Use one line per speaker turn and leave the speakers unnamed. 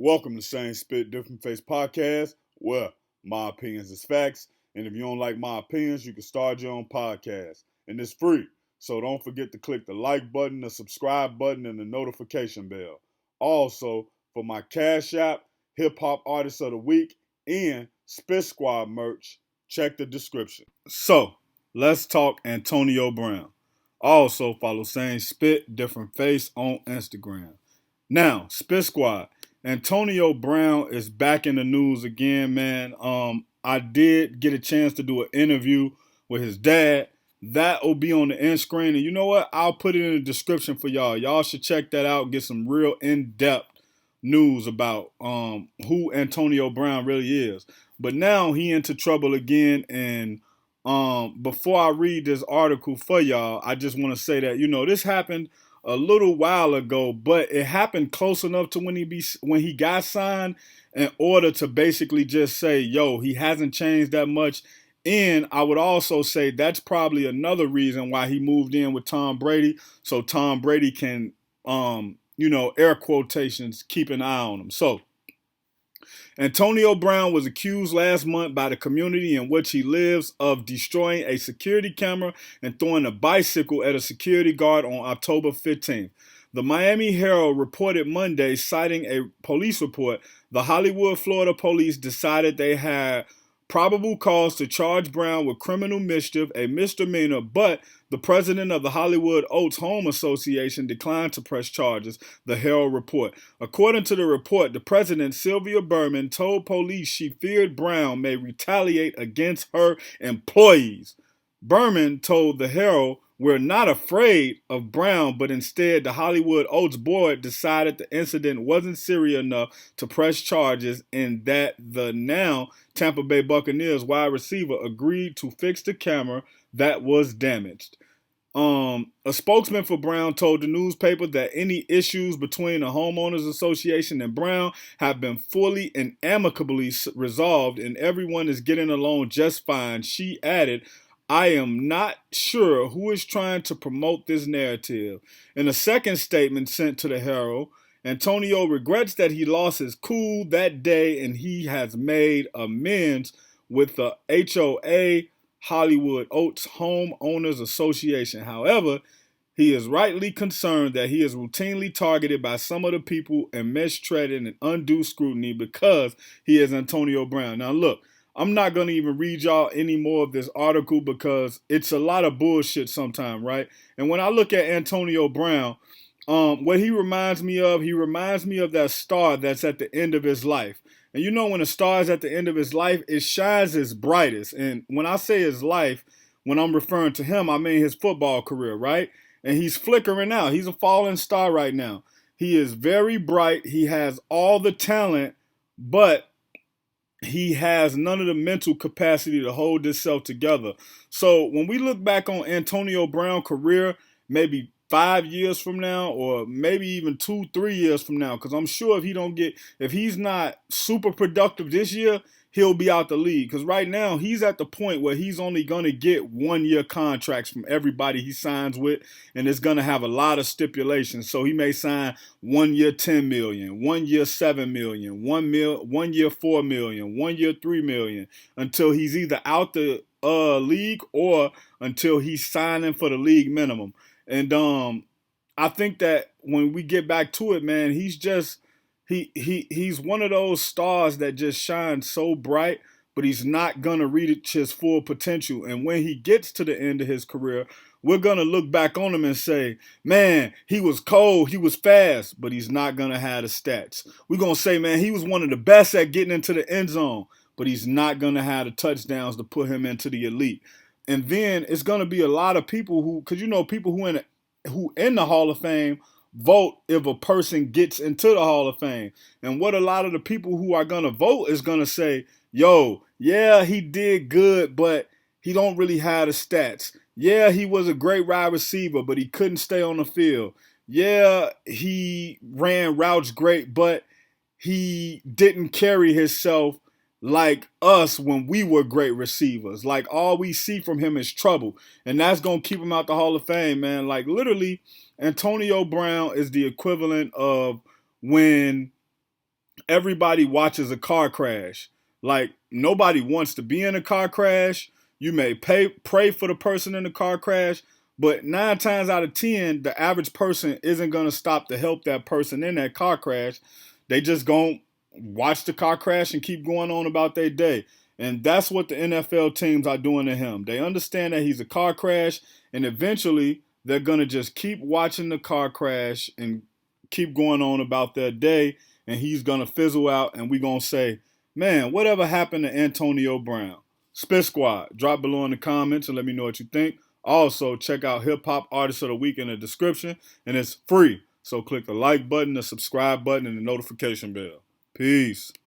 Welcome to Same Spit Different Face Podcast, where my opinions is facts. And if you don't like my opinions, you can start your own podcast. And it's free. So don't forget to click the like button, the subscribe button, and the notification bell. Also, for my Cash App, Hip Hop Artist of the Week, and Spit Squad merch, check the description. So, let's talk Antonio Brown. Also, follow Same Spit Different Face on Instagram. Now, Spit Squad. Antonio Brown is back in the news again, man. I did get a chance to do an interview with his dad. That will be on the end screen. And you know what? I'll put it in the description for y'all. Y'all should check that out, get some real in-depth news about who Antonio Brown really is. But now he into trouble again. And before I read this article for y'all, I just want to say that, this happened a little while ago, but it happened close enough to when he got signed in order to basically just say, yo, he hasn't changed that much. And I would also say that's probably another reason why he moved in with Tom Brady, so Tom Brady can, air quotations, keep an eye on him. So Antonio Brown was accused last month by the community in which he lives of destroying a security camera and throwing a bicycle at a security guard on October 15th. The Miami Herald reported Monday, citing a police report, the Hollywood, Florida police decided they had probable cause to charge Brown with criminal mischief, a misdemeanor, but the president of the Hollywood Oaks Home Association declined to press charges, the Herald report. According to the report, the president, Sylvia Berman, told police she feared Brown may retaliate against her employees. Berman told the Herald, "We're not afraid of Brown, but instead the Hollywood Oaks board decided the incident wasn't serious enough to press charges and that the now Tampa Bay Buccaneers wide receiver agreed to fix the camera that was damaged." A spokesman for Brown told the newspaper that any issues between the Homeowners Association and Brown have been fully and amicably resolved and everyone is getting along just fine. She added, "I am not sure who is trying to promote this narrative." In a second statement sent to the Herald, Antonio regrets that he lost his cool that day and he has made amends with the HOA, Hollywood Oaks Homeowners Association. However, he is rightly concerned that he is routinely targeted by some of the people and mistreated and undue scrutiny because he is Antonio Brown. Now look, I'm not going to even read y'all any more of this article because it's a lot of bullshit sometimes, right? And when I look at Antonio Brown, what he reminds me of that star that's at the end of his life. And you know when a star is at the end of his life, it shines its brightest. And when I say his life, when I'm referring to him, I mean his football career, right? And he's flickering out. He's a falling star right now. He is very bright. He has all the talent, but he has none of the mental capacity to hold himself together. So when we look back on Antonio Brown's career, maybe 5 years from now, or maybe even 2, 3 years from now, because I'm sure if he's not super productive this year, he'll be out the league. Because right now he's at the point where he's only gonna get 1 year contracts from everybody he signs with, and it's gonna have a lot of stipulations. So he may sign 1 year 10 million, 1 year 7 million, 1 year 4 million, 1 year 3 million, until he's either out the league or until he's signing for the league minimum. And I think that when we get back to it, man, he's one of those stars that just shines so bright, but he's not gonna reach his full potential. And when he gets to the end of his career, we're gonna look back on him and say, man, he was cold, he was fast, but he's not gonna have the stats. We're gonna say, man, he was one of the best at getting into the end zone, but he's not gonna have the touchdowns to put him into the elite. And then it's gonna be a lot of people because people who in the Hall of Fame vote if a person gets into the Hall of Fame. And what a lot of the people who are gonna vote is gonna say, yo, yeah, he did good, but he don't really have the stats. Yeah, he was a great wide receiver, but he couldn't stay on the field. Yeah, he ran routes great, but he didn't carry himself like us when we were great receivers. Like all we see from him is trouble. And that's going to keep him out the Hall of Fame, man. Like literally, Antonio Brown is the equivalent of when everybody watches a car crash. Like, nobody wants to be in a car crash. You may pray for the person in the car crash, but 9 times out of 10, the average person isn't going to stop to help that person in that car crash. They just going to watch the car crash and keep going on about their day. And that's what the NFL teams are doing to him. They understand that he's a car crash, and eventually they're going to just keep watching the car crash and keep going on about their day, and he's going to fizzle out, and we're going to say, man, whatever happened to Antonio Brown? Spit Squad, drop below in the comments and let me know what you think. Also, check out Hip Hop Artist of the Week in the description, and it's free. So click the like button, the subscribe button, and the notification bell. Peace.